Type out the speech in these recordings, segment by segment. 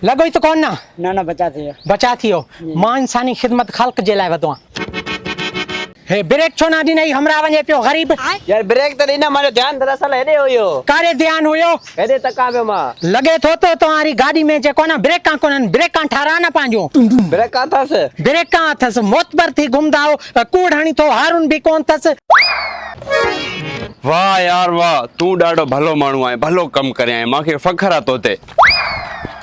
लगो तो कौन ना ना बचा थी हो मां इंसानी खिदमत खल्क जे लाइ वधो हे ब्रेक छो ना दी नहीं हमरा वने पियो गरीब यार ब्रेक तो नहीं ना मारो ध्यान दरअसल हेडे होयो कारे ध्यान हुयो हेडे तका पे मां लगे तो तुम्हारी गाड़ी में जे कोना ब्रेक का कोन ब्रेक का ठारा ना पांजो ब्रेक का था से ब्रेक का थस मोतबर थी घुमदाओ कूड़ हणी तो हारून भी कोन थस। वाह यार वाह तू डाडो भलो मानू है भलो कम करे है माके फखर आ तोते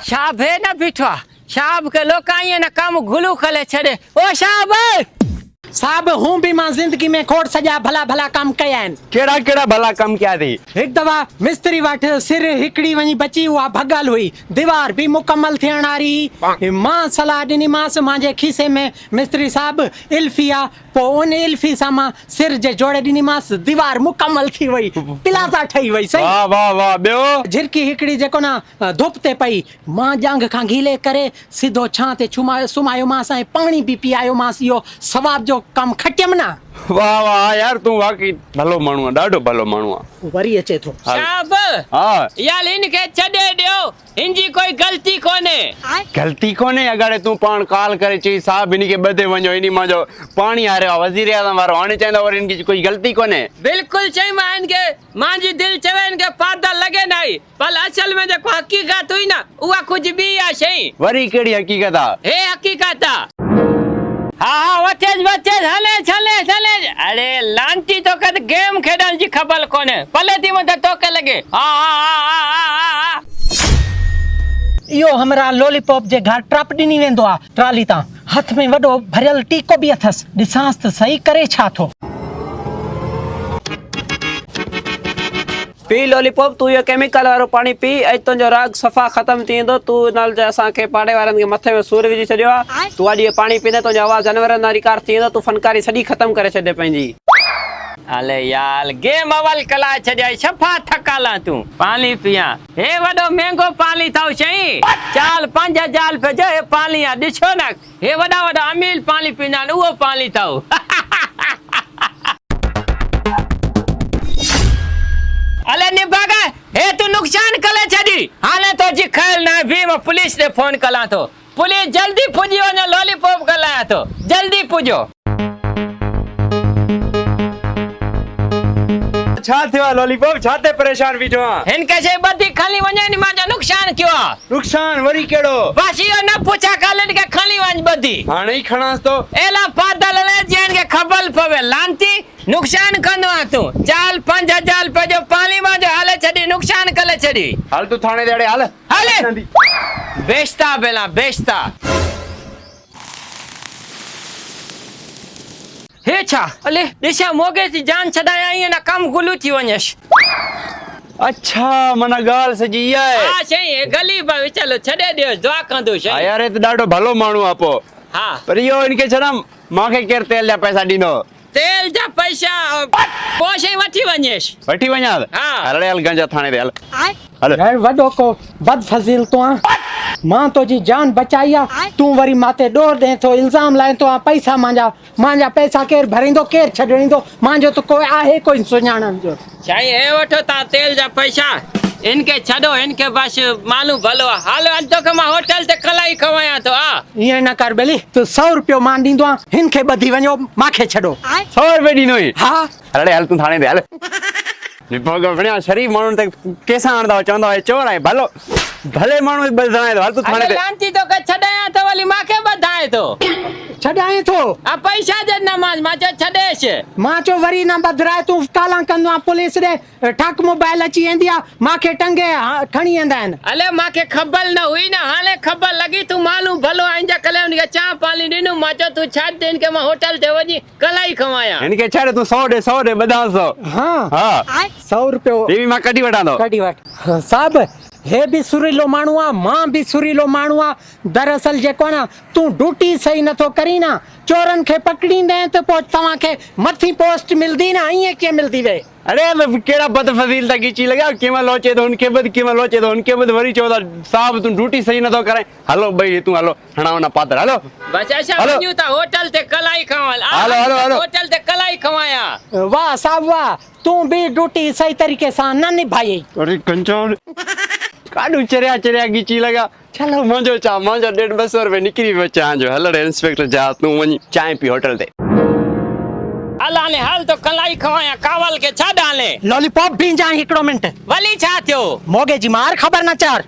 शाब है ना बिठवा शाब के लोग आई ना काम घुलू खले छड़े ओ शाब साहब हूं भी मां जिंदगी में खोड़ सजा भला भला काम कयान केड़ा केड़ा भला कम क्या थी एक दवा मिस्त्री वट सिर हिकड़ी वनी बची हुआ भगल हुई दीवार भी मुकम्मल थियण वारी मां सलाह ॾिनी मांस मांजे खीसे में मिस्त्री साहब इल्फिया पो उन इल्फी सां मां सिर जे जोड़े ॾिनी मांस दीवार मुकम्मल थी वई प्लाज़ा ठही वई सही वाह वाह वाह बेओ झिरकी हिकड़ी जेको ना धुप ते पई मां जांग खां गीले करे सिधो छां ते सुमायो मांस ऐं पाणी भी पियायो मांस इहो सवाब जो कम खटियम ना वाह वाह यार तू वाकई भलो मानू है डाडो भलो मानू है वरी अचे थो शाब हां यार इनके छड़े दियो इनजी कोई गलती कोने गलती कोने अगर तू पान काल करे ची साहब इनी के बदे वणो इनी माजो पानी आ रहा वजीर आजम वारो हाने चांदा और इनकी कोई गलती कोने बिल्कुल सही मान के मांजी दिल चवे इनके पादा लगे नहीं पर असल में देखो हकीकत हुई ना उवा कुछ भी या सही वरी केड़ी हकीकत आ हे हकीकत हाँ वचेज हले चले अरे लांटी तो कद गेम खेडन जी खबर कोने पले थी मत तो के लगे हाँ यो हमरा लॉलीपॉप जे घर ट्रप ॾिनी वेंदो आ ट्राली तां हथ में वॾो भरियल टीको भी अथस ॾिसांस त सही करे छा थो पी लॉलीपॉप तू यो केमिकल वारो पानी पी ऐ तुंजो राग सफा खत्म थींदो तू नाल जे असा के पाड़े वारन के मथे में सूर विझी छडियो तू आज ये पानी पीने तुंजो आवाज जानवर ना रिकार थींदो तू फनकारी सडी खत्म करे छडे पंजी अले यार गेम अवल कला छजाई सफा थकाला तू पानी पिया हे वडो महंगो पानी थाउ सही चाल 5000 पे जो पानी आ दिछो ना हे वडा वडा अमील पानी पीना वो पानी थाउ अले निभागा हे तू नुकसान कले छडी हाले तो जी ख्याल ना भी मैं पुलिस ने फोन कला तो पुलिस जल्दी पुजियो ने लॉलीपॉप कलाया तो जल्दी पुजो छा थियो लॉलीपॉप छाते परेशान बीठो इनके से बदी खाली वने नि माजा नुकसान क्यों नुकसान वरी केड़ो बस यो न पूछा कालन के खाली वंज बदी हाणे ही खणास तो एला पादल ले जेन के खबल पवे लांती नुकसान कंदो आ तू चाल 5000 पे जो पानी माजो हाले छडी नुकसान कले छडी हाल तू थाने देड़े हाल हाले बेस्ता बेला बेस्ता हे छा अले दिशा मोगे थी जान छडाया आई ना काम गुलू थी वनेश अच्छा मना गाल सजी है हां सही है गली पर चलो छडे दियो दुआ कंदो सही यार ए तो डाडो भलो मानू आपो हां पर यो इनके छड़ा माके केर तेल जा पैसा दीनो तेल जा पैसा पोसे वठी वनेश वठी वणा हां अरे हल गंजा थाने दे हल यार वॾो को बदफजील तो आ मां तो जी जान बचाइया तू वरी माते डोर दे तो इल्जाम लाए तो आ पैसा मांजा पैसा केर भरिंदो केर छडणींदो मांजो तो कोई आहे कोई सुञाणन जो चाहे हे वठो ता तेल जा पैसा इनके छडो इनके बस मालूम भलो हाल अज तो कमा होटल ते कलाई खवाया तो आ ये न कर बेली तू 100 रुपयो मान दींदो आ हिनके बधी वणो माखे छडो 100 रुपए दीनो ही हां अरे हल तू थाने दे हल निपोगा बणिया शरीफ मानू ते कैसा आणदा चंदा है चोर है भलो भले मानू बधाए तो हल तू थाने दे लांती तो के छडाया तो वाली माखे बधाए तो छडाए तो आ पैसा दे नमाज माचो छडेस माचो वरी न बधराए तू काला कंदो आ पुलिस दे ठक मोबाइल अची वेंदिया माखे टंगे खणी वेंदा आहिनि अले माखे खबर न हुई ना हाले खबर लगी तू मालूम भलो आंजा कले उनके चा पानी दिनु माचो तू छाड़ दे इनके मैं होटल ते वजी कलाई खवाया इनके छाड़ तू 100 दे 200 हां हां 100 रुपयो टीवी में कटी वठा दो कटी वठ साहब हे भी सुरीलो माण्हू आहे, मां भी सुरीलो माण्हू आहे। दरअसल जेको न तूं ड्यूटी सही नथो करी न, चोरनि खे पकड़ींदे त पोइ तव्हांखे मथी पोस्ट मिलंदी न, ईअं कीअं मिलंदी वे? अरे केड़ा बद फजील तक कीची लगा केमा लोचे तो उनके बद केमा लोचे तो उनके बद वरी चौदा साहब तू ड्यूटी सही न तो करे। हलो भाई तू हलो हणावना पात्र हलो बस असां हलो। वञूं था होटल ते कलाई खवाल। हलो, हलो, हलो। होटल ते कलाई खवाया। वाह साहब वाह, तूं भी ड्यूटी सही तरीके सां न निभाई। अरे कंचौड़ काडू चरिया चरिया कीची लगा। चलो मुंजो चा मुंजो 150 रुपए निकरी बचा जो हलो रे इंस्पेक्टर जा तू वनी चाय पी होटल ते। अल्लाह ने हाल तो कलाई खवाया कावल के छा डाले। लॉलीपॉप भी जाए हिकिड़ो मिंट, वली छा थियो? मोगे जी मार ख़बर न चार।